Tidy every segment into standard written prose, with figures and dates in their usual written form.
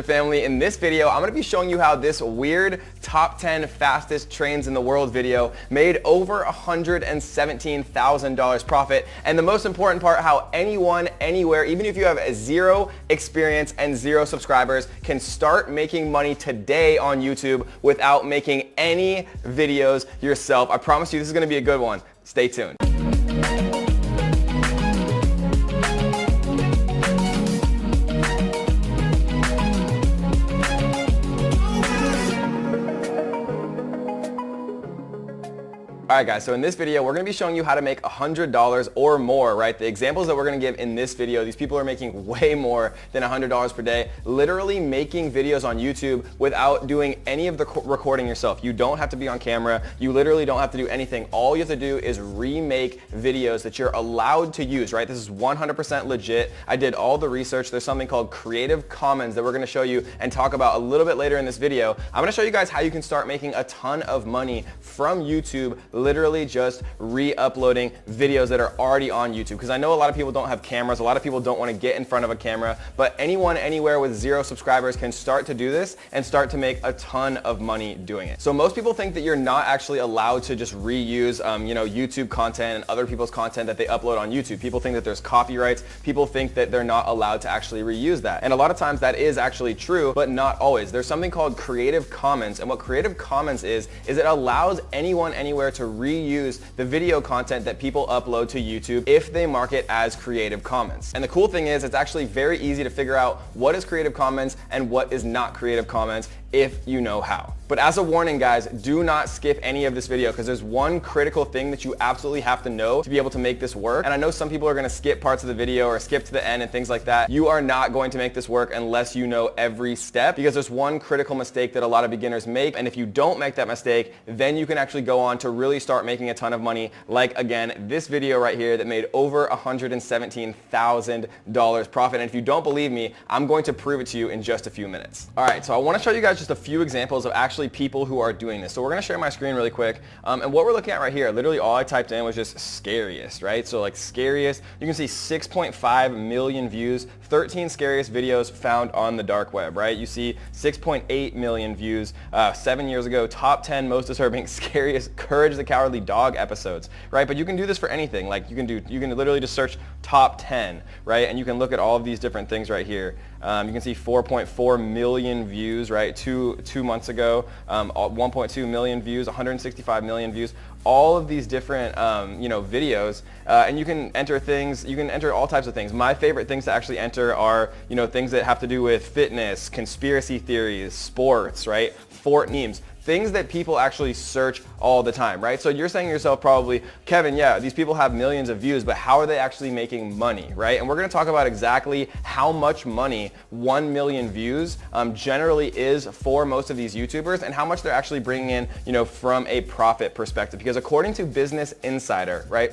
Family, in this video I'm going to be showing you how this weird top 10 fastest trains in the world video made over $117,000 profit, and the most important part, how anyone, anywhere, even if you have zero experience and zero subscribers, can start making money today on YouTube without making any videos yourself. I promise you this is going to be a good one. Stay tuned. Alright guys, so in this video we're going to be showing you how to make $100 or more, right? The examples that we're going to give in this video, these people are making way more than $100 per day, literally making videos on YouTube without doing any of the recording yourself. You don't have to be on camera, you literally don't have to do anything. All you have to do is remake videos that you're allowed to use, right? This is 100% legit. I did all the research. There's something called Creative Commons that we're going to show you and talk about a little bit later in this video. I'm going to show you guys how you can start making a ton of money from YouTube, literally just re-uploading videos that are already on YouTube. Because I know a lot of people don't have cameras, a lot of people don't want to get in front of a camera, but anyone, anywhere with zero subscribers can start to do this and start to make a ton of money doing it. So most people think that you're not actually allowed to just reuse YouTube content and other people's content that they upload on YouTube. People think that there's copyrights. People think that they're not allowed to actually reuse that. And a lot of times that is actually true, but not always. There's something called Creative Commons, and what Creative Commons is it allows anyone, anywhere to reuse the video content that people upload to YouTube if they mark it as Creative Commons. And the cool thing is it's actually very easy to figure out what is Creative Commons and what is not Creative Commons if you know how. But as a warning guys, do not skip any of this video because there's one critical thing that you absolutely have to know to be able to make this work. And I know some people are going to skip parts of the video or skip to the end and things like that. You are not going to make this work unless you know every step, because there's one critical mistake that a lot of beginners make, and if you don't make that mistake, then you can actually go on to really start making a ton of money, like again this video right here that made over $117,000 profit. And if you don't believe me, I'm going to prove it to you in just a few minutes. Alright, so I want to show you guys just a few examples of actually people who are doing this. So we're going to share my screen really quick, and what we're looking at right here, literally all I typed in was just scariest, right? So like scariest, you can see 6.5 million views, 13 scariest videos found on the dark web, right? You see 6.8 million views 7 years ago, top 10 most disturbing, scariest Courage the Cowardly Dog episodes, right? But you can do this for anything. Like you can literally just search top 10, right? And you can look at all of these different things right here. You can see 4.4 million views, right? Two months ago, 1.2 million views, 165 million views. All of these different videos, and you can enter things. You can enter all types of things. My favorite things to actually enter are things that have to do with fitness, conspiracy theories, sports, right? Fort memes. Things that people actually search all the time, right? So you're saying to yourself probably, Kevin, yeah, these people have millions of views, but how are they actually making money, right? And we're going to talk about exactly how much money 1 million views generally is for most of these YouTubers, and how much they're actually bringing in, from a profit perspective. Because according to Business Insider, right,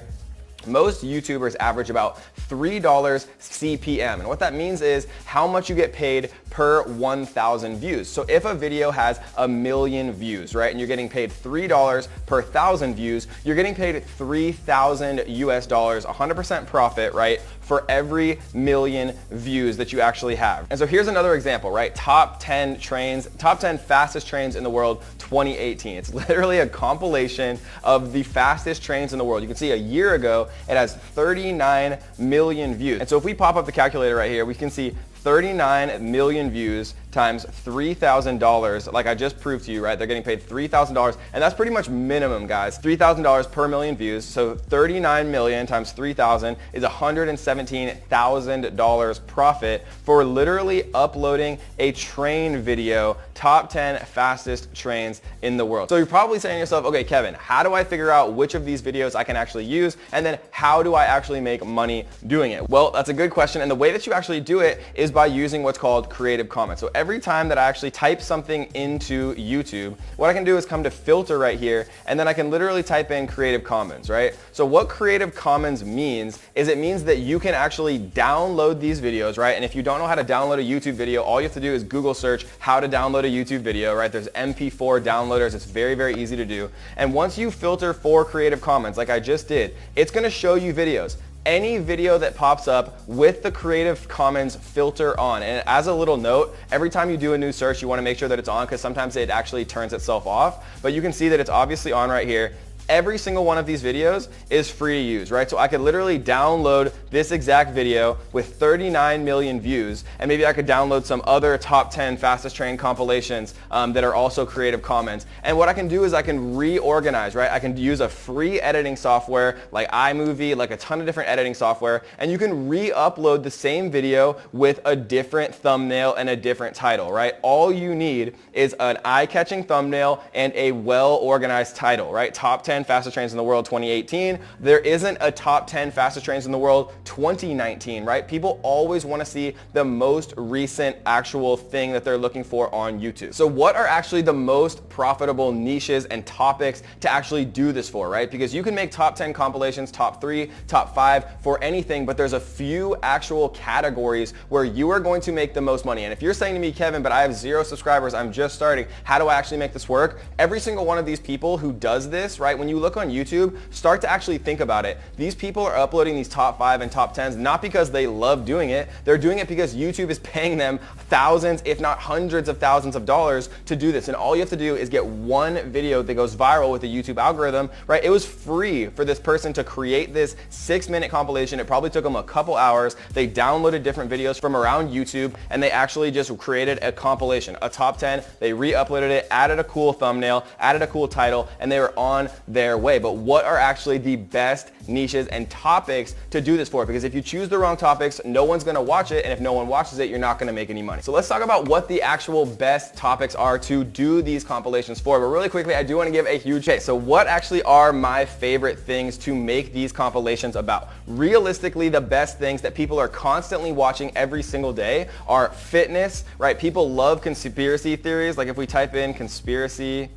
most YouTubers average about $3 CPM, and what that means is how much you get paid per 1,000 views. So if a video has 1 million views, right, and you're getting paid $3 per 1,000 views, you're getting paid $3,000 US, 100% profit, right, for every 1 million views that you actually have. And so here's another example, right? Top 10 fastest trains in the world 2018. It's literally a compilation of the fastest trains in the world. You can see a year ago it has 39 million views. And so if we pop up the calculator right here, we can see 39 million views times $3,000, like I just proved to you, right? They're getting paid $3,000, and that's pretty much minimum, guys. $3,000 per million views, so 39 million times 3,000 is $117,000 profit for literally uploading a train video, top 10 fastest trains in the world. So you're probably saying to yourself, okay, Kevin, how do I figure out which of these videos I can actually use, and then how do I actually make money doing it? Well, that's a good question, and the way that you actually do it is by using what's called Creative Commons. So every time that I actually type something into YouTube, what I can do is come to filter right here, and then I can literally type in Creative Commons, right? So what Creative Commons means is it means that you can actually download these videos, right? And if you don't know how to download a YouTube video, all you have to do is Google search how to download a YouTube video, right? There's MP4 downloaders. It's very, very easy to do. And once you filter for Creative Commons, like I just did, it's going to show you videos. any video that pops up with the Creative Commons filter on. And as a little note, every time you do a new search, you want to make sure that it's on because sometimes it actually turns itself off. But you can see that it's obviously on right here. Every single one of these videos is free to use, right? So I could literally download this exact video with 39 million views, and maybe I could download some other top 10 fastest trained compilations that are also Creative Commons. And what I can do is I can reorganize, right? I can use a free editing software like iMovie, like a ton of different editing software, and you can re-upload the same video with a different thumbnail and a different title, right? All you need is an eye-catching thumbnail and a well-organized title, right? Top 10 fastest trains in the world 2018. There isn't a top 10 fastest trains in the world 2019, right? People always want to see the most recent actual thing that they're looking for on YouTube. So what are actually the most profitable niches and topics to actually do this for, right? Because you can make top 10 compilations, top 3, top 5 for anything, but there's a few actual categories where you are going to make the most money. And if you're saying to me, Kevin, but I have 0 subscribers, I'm just starting, how do I actually make this work? Every single one of these people who does this, right, when you look on YouTube, start to actually think about it. These people are uploading these top 5 and top 10s not because they love doing it. They're doing it because YouTube is paying them thousands, if not hundreds of thousands of dollars to do this. And all you have to do is get one video that goes viral with the YouTube algorithm, right? It was free for this person to create this 6-minute compilation. It probably took them a couple hours. They downloaded different videos from around YouTube and they actually just created a compilation, a top 10. They re-uploaded it, added a cool thumbnail, added a cool title, and they were on their way. But what are actually the best niches and topics to do this for? Because if you choose the wrong topics, no one's going to watch it, and if no one watches it, you're not going to make any money. So let's talk about what the actual best topics are to do these compilations for. But really quickly, I do want to give a huge so what actually are my favorite things to make these compilations about? Realistically, the best things that people are constantly watching every single day are fitness, right? People love conspiracy theories. Like if we type in conspiracy,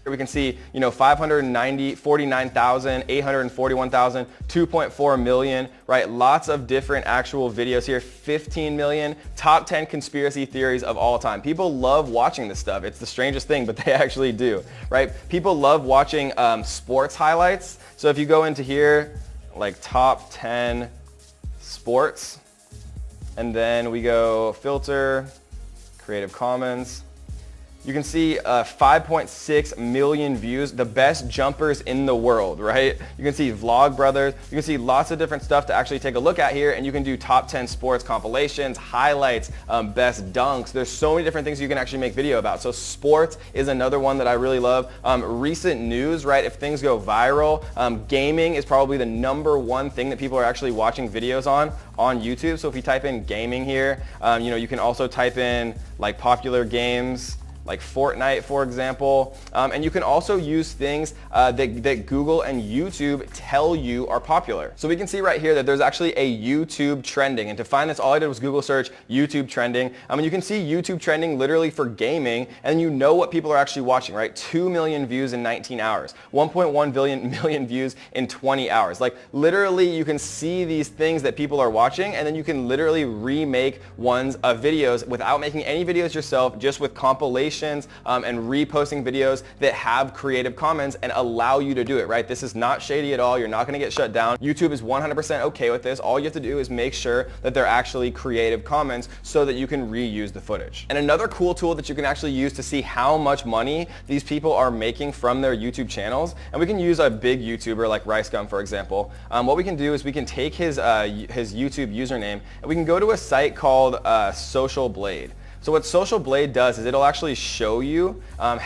we can see, 549,000, 841,000, 2.4 million, right? Lots of different actual videos here. 15 million, top 10 conspiracy theories of all time. People love watching this stuff. It's the strangest thing, but they actually do, right? People love watching sports highlights. So if you go into here, like top 10 sports, and then we go filter, Creative Commons, you can see 5.6 million views, the best jumpers in the world, right? You can see Vlog Brothers. You can see lots of different stuff to actually take a look at here, and you can do top 10 sports compilations, highlights, best dunks. There's so many different things you can actually make video about. So sports is another one that I really love. Recent news, right? If things go viral, gaming is probably the #1 thing that people are actually watching videos on YouTube. So if you type in gaming here, you can also type in like popular games, like Fortnite, for example. And you can also use things that Google and YouTube tell you are popular. So we can see right here that there's actually a YouTube trending. And to find this, all I did was Google search YouTube trending. And you can see YouTube trending literally for gaming, and you know what people are actually watching, right? 2 million views in 19 hours, 1.1 million views in 20 hours. Like literally you can see these things that people are watching, and then you can literally remake ones of videos without making any videos yourself, just with compilations and reposting videos that have Creative Commons and allow you to do it, right? This is not shady at all. You're not going to get shut down. YouTube is 100% okay with this. All you have to do is make sure that they're actually Creative Commons so that you can reuse the footage. And another cool tool that you can actually use to see how much money these people are making from their YouTube channels, and we can use a big YouTuber like RiceGum, for example. What we can do is we can take his YouTube username, and we can go to a site called Social Blade. So what Social Blade does is it'll actually show you an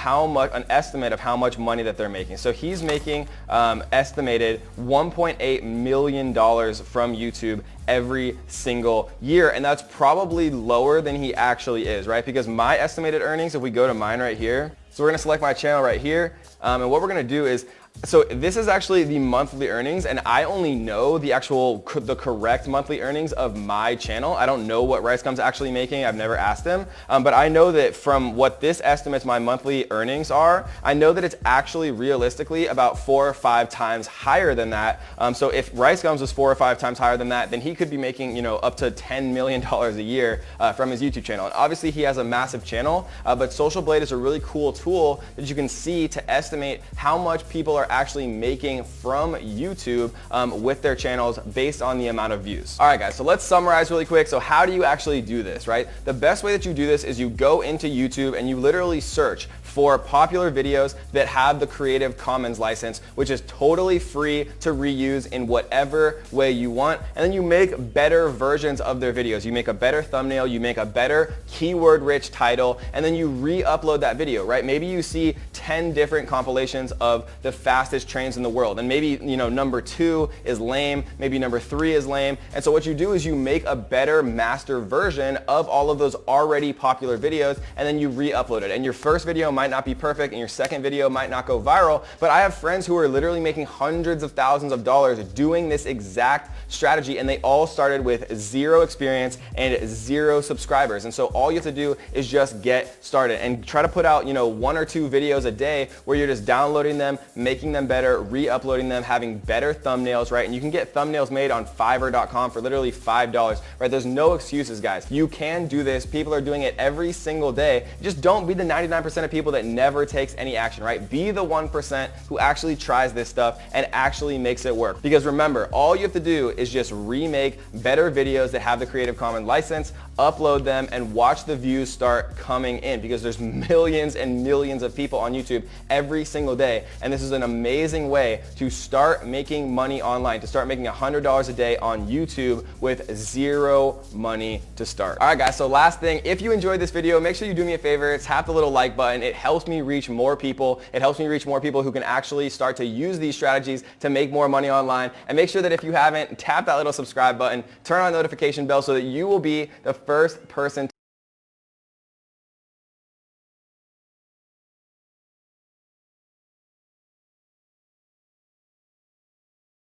estimate of how much money that they're making. So he's making estimated $1.8 million from YouTube every single year, and that's probably lower than he actually is, right? Because my estimated earnings, if we go to mine right here, so we're going to select my channel right here, and what we're going to do is, so this is actually the monthly earnings, and I only know the correct monthly earnings of my channel. I don't know what RiceGum's actually making. I've never asked him, but I know that from what this estimates my monthly earnings are, I know that it's actually realistically about 4 or 5 times higher than that. So if RiceGum's was 4 or 5 times higher than that, then he could be making up to $10 million a year from his YouTube channel. And obviously he has a massive channel, but Social Blade is a really cool tool that you can see to estimate how much people are are actually making from YouTube with their channels based on the amount of views. All right, guys, so let's summarize really quick. So how do you actually do this, right? The best way that you do this is you go into YouTube and you literally search for popular videos that have the Creative Commons license, which is totally free to reuse in whatever way you want. And then you make better versions of their videos. You make a better thumbnail, you make a better keyword-rich title, and then you re-upload that video, right? Maybe you see 10 different compilations of the fastest trains in the world. And maybe, number 2 is lame, maybe number 3 is lame. And so what you do is you make a better master version of all of those already popular videos, and then you re-upload it. And your first video might not be perfect and your second video might not go viral, but I have friends who are literally making hundreds of thousands of dollars doing this exact strategy, and they all started with 0 experience and 0 subscribers. And so all you have to do is just get started and try to put out 1 or 2 videos a day where you're just downloading them, making them better, re-uploading them, having better thumbnails, right? And you can get thumbnails made on Fiverr.com for literally $5, right? There's no excuses, guys. You can do this. People are doing it every single day. Just don't be the 99% of people that never takes any action, right? Be the 1% who actually tries this stuff and actually makes it work. Because remember, all you have to do is just remake better videos that have the Creative Commons license, upload them, and watch the views start coming in, because there's millions and millions of people on YouTube every single day. And this is an amazing way to start making money online, to start making $100 a day on YouTube with 0 money to start. All right, guys, so last thing, if you enjoyed this video, make sure you do me a favor, tap the little like button. It helps me reach more people. It helps me reach more people who can actually start to use these strategies to make more money online. And make sure that if you haven't, tap that little subscribe button, turn on the notification bell so that you will be the first person